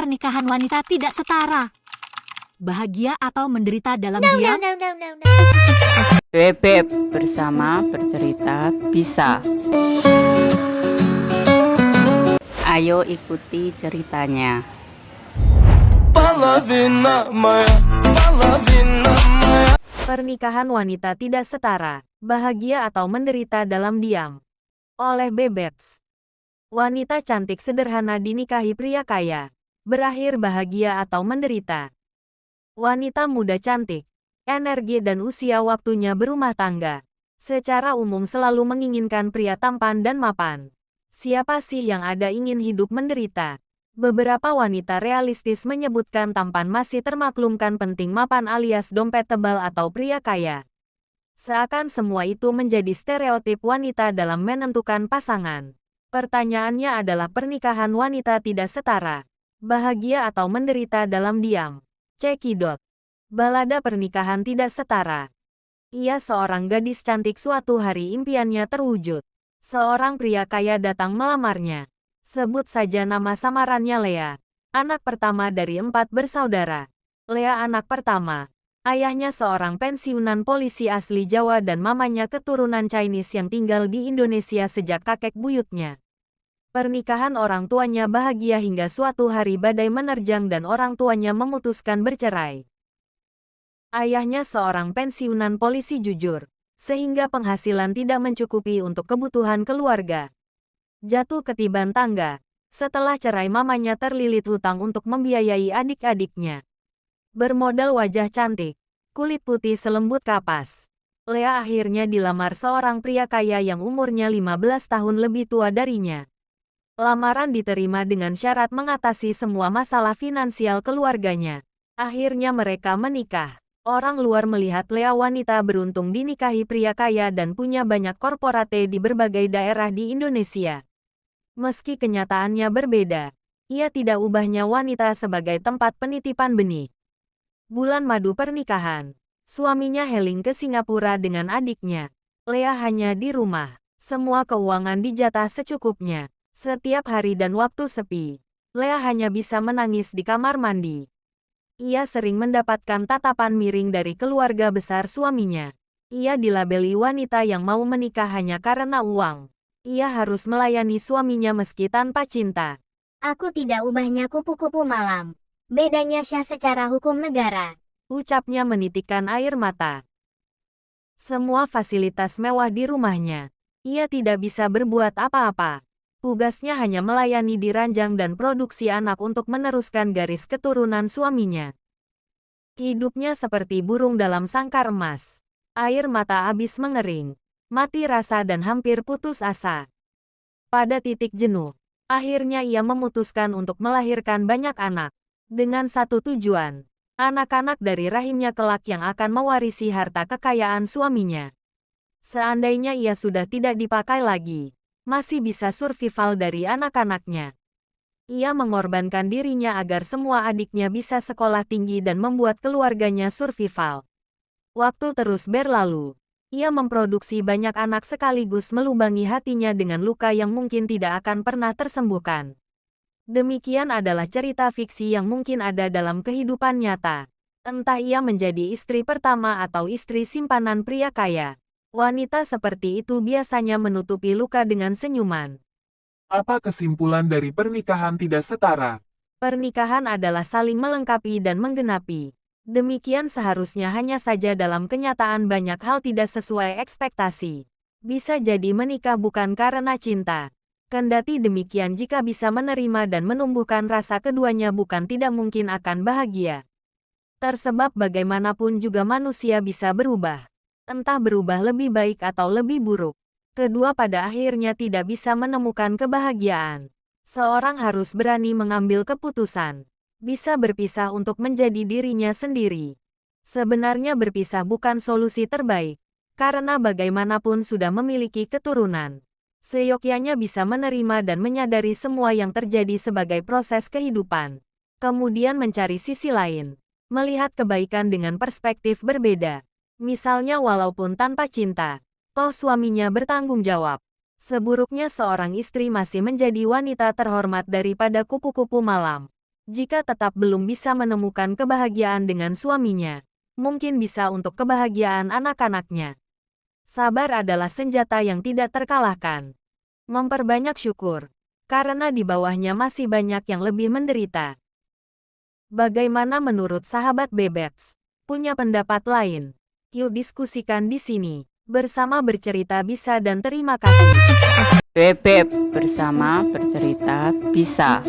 pernikahan wanita tidak setara. Bahagia atau menderita dalam diam? Bebek bersama bercerita bisa. Ayo ikuti ceritanya. Pernikahan wanita tidak setara, bahagia atau menderita dalam diam. Oleh Bebets. Wanita cantik sederhana dinikahi pria kaya, berakhir bahagia atau menderita. Wanita muda cantik, energi dan usia waktunya berumah tangga, secara umum selalu menginginkan pria tampan dan mapan. Siapa sih yang ada ingin hidup menderita? Beberapa wanita realistis menyebutkan tampan masih termaklumkan, penting mapan alias dompet tebal atau pria kaya. Seakan semua itu menjadi stereotip wanita dalam menentukan pasangan. Pertanyaannya adalah, pernikahan wanita tidak setara, bahagia atau menderita dalam diam? Cekidot. Balada pernikahan tidak setara. Ia seorang gadis cantik, suatu hari impiannya terwujud. Seorang pria kaya datang melamarnya. Sebut saja nama samarannya Lea. Anak pertama dari 4 bersaudara. Lea anak pertama. Ayahnya seorang pensiunan polisi asli Jawa dan mamanya keturunan Chinese yang tinggal di Indonesia sejak kakek buyutnya. Pernikahan orang tuanya bahagia hingga suatu hari badai menerjang dan orang tuanya memutuskan bercerai. Ayahnya seorang pensiunan polisi jujur, sehingga penghasilan tidak mencukupi untuk kebutuhan keluarga. Jatuh ketiban tangga. Setelah cerai, mamanya terlilit hutang untuk membiayai adik-adiknya. Bermodal wajah cantik, kulit putih selembut kapas, Lea akhirnya dilamar seorang pria kaya yang umurnya 15 tahun lebih tua darinya. Lamaran diterima dengan syarat mengatasi semua masalah finansial keluarganya. Akhirnya mereka menikah. Orang luar melihat Lea wanita beruntung dinikahi pria kaya dan punya banyak korporate di berbagai daerah di Indonesia. Meski kenyataannya berbeda, ia tidak ubahnya wanita sebagai tempat penitipan benih. Bulan madu pernikahan, suaminya healing ke Singapura dengan adiknya. Lea hanya di rumah, semua keuangan dijatah secukupnya. Setiap hari dan waktu sepi, Lea hanya bisa menangis di kamar mandi. Ia sering mendapatkan tatapan miring dari keluarga besar suaminya. Ia dilabeli wanita yang mau menikah hanya karena uang. Ia harus melayani suaminya meski tanpa cinta. Aku tidak ubahnya kupu-kupu malam. Bedanya syah secara hukum negara. Ucapnya menitikkan air mata. Semua fasilitas mewah di rumahnya. Ia tidak bisa berbuat apa-apa. Tugasnya hanya melayani di ranjang dan produksi anak untuk meneruskan garis keturunan suaminya. Hidupnya seperti burung dalam sangkar emas. Air mata habis mengering, mati rasa dan hampir putus asa. Pada titik jenuh, akhirnya ia memutuskan untuk melahirkan banyak anak. Dengan satu tujuan, anak-anak dari rahimnya kelak yang akan mewarisi harta kekayaan suaminya. Seandainya ia sudah tidak dipakai lagi, masih bisa survival dari anak-anaknya. Ia mengorbankan dirinya agar semua adiknya bisa sekolah tinggi dan membuat keluarganya survival. Waktu terus berlalu. Ia memproduksi banyak anak sekaligus melubangi hatinya dengan luka yang mungkin tidak akan pernah tersembuhkan. Demikian adalah cerita fiksi yang mungkin ada dalam kehidupan nyata. Entah ia menjadi istri pertama atau istri simpanan pria kaya. Wanita seperti itu biasanya menutupi luka dengan senyuman. Apa kesimpulan dari pernikahan tidak setara? Pernikahan adalah saling melengkapi dan menggenapi. Demikian seharusnya, hanya saja dalam kenyataan banyak hal tidak sesuai ekspektasi. Bisa jadi menikah bukan karena cinta. Kendati demikian, jika bisa menerima dan menumbuhkan rasa keduanya, bukan tidak mungkin akan bahagia. Tersebab bagaimanapun juga manusia bisa berubah. Entah berubah lebih baik atau lebih buruk. Kedua pada akhirnya tidak bisa menemukan kebahagiaan. Seorang harus berani mengambil keputusan. Bisa berpisah untuk menjadi dirinya sendiri. Sebenarnya berpisah bukan solusi terbaik. Karena bagaimanapun sudah memiliki keturunan. Seyogyanya bisa menerima dan menyadari semua yang terjadi sebagai proses kehidupan. Kemudian mencari sisi lain. Melihat kebaikan dengan perspektif berbeda. Misalnya walaupun tanpa cinta, toh suaminya bertanggung jawab. Seburuknya seorang istri masih menjadi wanita terhormat daripada kupu-kupu malam. Jika tetap belum bisa menemukan kebahagiaan dengan suaminya, mungkin bisa untuk kebahagiaan anak-anaknya. Sabar adalah senjata yang tidak terkalahkan. Memperbanyak syukur, karena di bawahnya masih banyak yang lebih menderita. Bagaimana menurut sahabat Bebeks? Punya pendapat lain? Yuk diskusikan di sini. Bersama bercerita bisa dan terima kasih. Bebek bersama bercerita bisa.